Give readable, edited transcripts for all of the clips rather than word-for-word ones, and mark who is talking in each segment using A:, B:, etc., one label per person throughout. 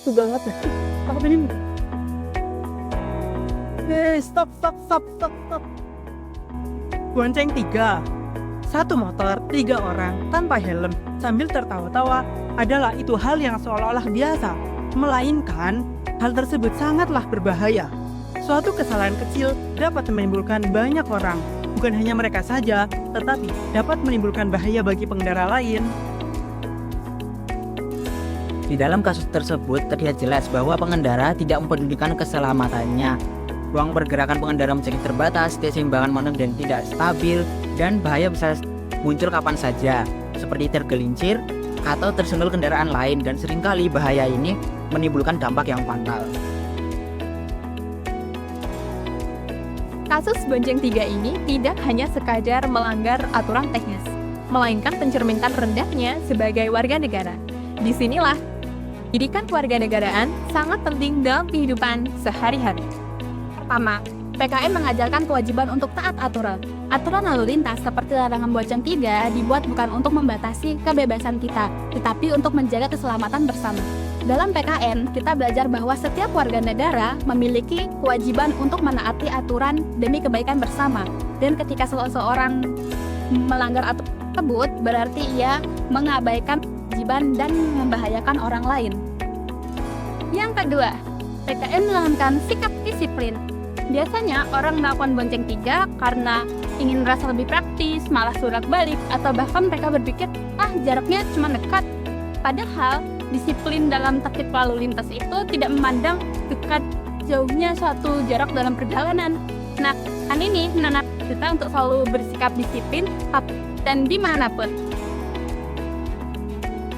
A: itu banget. Aku ini. Stop. Bonceng 3. Satu motor, 3 orang tanpa helm sambil tertawa-tawa adalah itu hal yang seolah-olah biasa. Melainkan, hal tersebut sangatlah berbahaya. Suatu kesalahan kecil dapat menimbulkan banyak orang. Bukan hanya mereka saja, tetapi dapat menimbulkan bahaya bagi pengendara lain.
B: Di dalam kasus tersebut terlihat jelas bahwa pengendara tidak mempedulikan keselamatannya. Ruang pergerakan pengendara menjadi terbatas, keseimbangan motor dan tidak stabil, dan bahaya bisa muncul kapan saja, seperti tergelincir atau tersenggol kendaraan lain, dan seringkali bahaya ini menimbulkan dampak yang fatal.
C: Kasus bonceng 3 ini tidak hanya sekadar melanggar aturan teknis, melainkan mencerminkan rendahnya sebagai warga negara. Disinilah pendidikan kewarganegaraan sangat penting dalam kehidupan sehari-hari. Pertama, PKN mengajarkan kewajiban untuk taat aturan. Aturan lalu lintas seperti larangan bonceng 3 dibuat bukan untuk membatasi kebebasan kita, tetapi untuk menjaga keselamatan bersama. Dalam PKN, kita belajar bahwa setiap warga negara memiliki kewajiban untuk menaati aturan demi kebaikan bersama. Dan ketika seseorang melanggar aturan tersebut, berarti ia mengabaikan kewajiban dan membahayakan orang lain. Yang kedua, PKN menanamkan sikap disiplin. Biasanya orang melakukan bonceng 3 karena ingin merasa lebih praktis, malas bolak-balik, atau bahkan mereka berpikir, jaraknya cuma dekat. Padahal, disiplin dalam tertib lalu lintas itu tidak memandang dekat jauhnya suatu jarak dalam perjalanan. Nah, ini menanam kita untuk selalu bersikap disiplin dan dimanapun.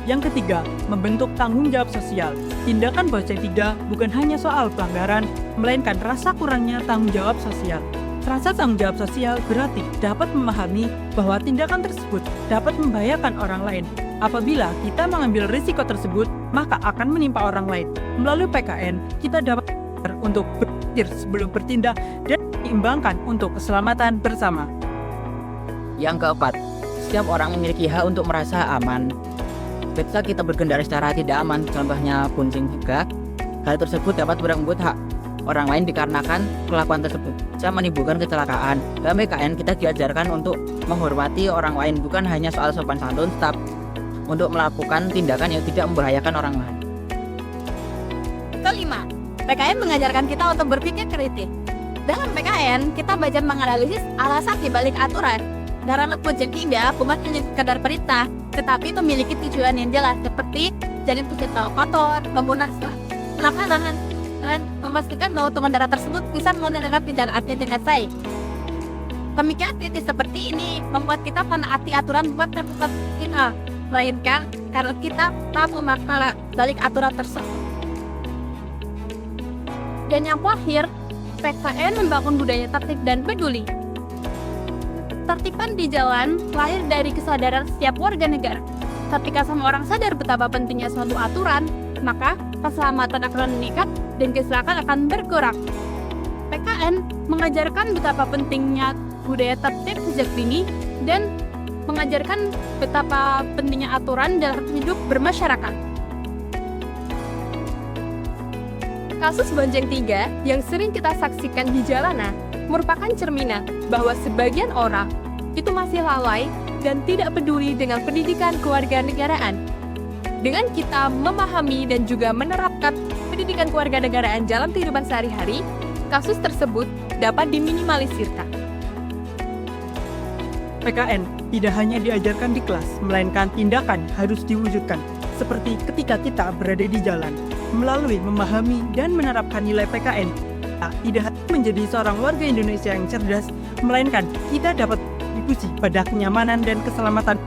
A: Yang ketiga, membentuk tanggung jawab sosial. Tindakan bonceng 3 bukan hanya soal pelanggaran, melainkan rasa kurangnya tanggung jawab sosial. Rasa tanggung jawab sosial berarti dapat memahami bahwa tindakan tersebut dapat membahayakan orang lain. Apabila kita mengambil risiko tersebut, maka akan menimpa orang lain. Melalui PKN, kita dapat untuk berpikir sebelum bertindak dan menyeimbangkan untuk keselamatan bersama.
B: Yang keempat, setiap orang memiliki hak untuk merasa aman. Ketika kita berkendara secara tidak aman, contohnya bonceng 3, hal tersebut dapat merenggut hak orang lain dikarenakan kelakuan tersebut bisa menimbulkan kecelakaan. Dalam PKN kita diajarkan untuk menghormati orang lain, bukan hanya soal sopan santun, tetapi untuk melakukan tindakan yang tidak membahayakan orang lain.
C: Kelima, PKN mengajarkan kita untuk berpikir kritis. Dalam PKN, kita belajar menganalisis alasan dibalik aturan. Larangan bonceng 3 bukan hanya sekadar perintah, tetapi memiliki tujuan yang jelas seperti jadi pencipta kotor, membunuh larangan, dan memastikan bahwa pengendara tersebut bisa menggunakan tindakan dengan baik. Pemikiran kritis seperti ini membuat kita menaati aturan bukan karena kita, melainkan karena kita tahu makna balik aturan tersebut. Dan yang terakhir, PKN membangun budaya tertib dan peduli. Ketertiban di jalan lahir dari kesadaran setiap warga negara. Ketika semua orang sadar betapa pentingnya suatu aturan, maka keselamatan akan meningkat dan kecelakaan akan berkurang. PKN mengajarkan betapa pentingnya budaya tertib sejak dini dan mengajarkan betapa pentingnya aturan dalam hidup bermasyarakat. Kasus bonceng 3 yang sering kita saksikan di jalanan merupakan cerminan bahwa sebagian orang itu masih lalai dan tidak peduli dengan pendidikan kewarganegaraan. Dengan kita memahami dan juga menerapkan pendidikan kewarganegaraan dalam kehidupan sehari-hari, kasus tersebut dapat diminimalisirkan.
A: PKN tidak hanya diajarkan di kelas, melainkan tindakan harus diwujudkan. Seperti ketika kita berada di jalan, melalui memahami dan menerapkan nilai PKN, kita tidak hanya menjadi seorang warga Indonesia yang cerdas, melainkan kita dapat berkontribusi pada kenyamanan dan keselamatan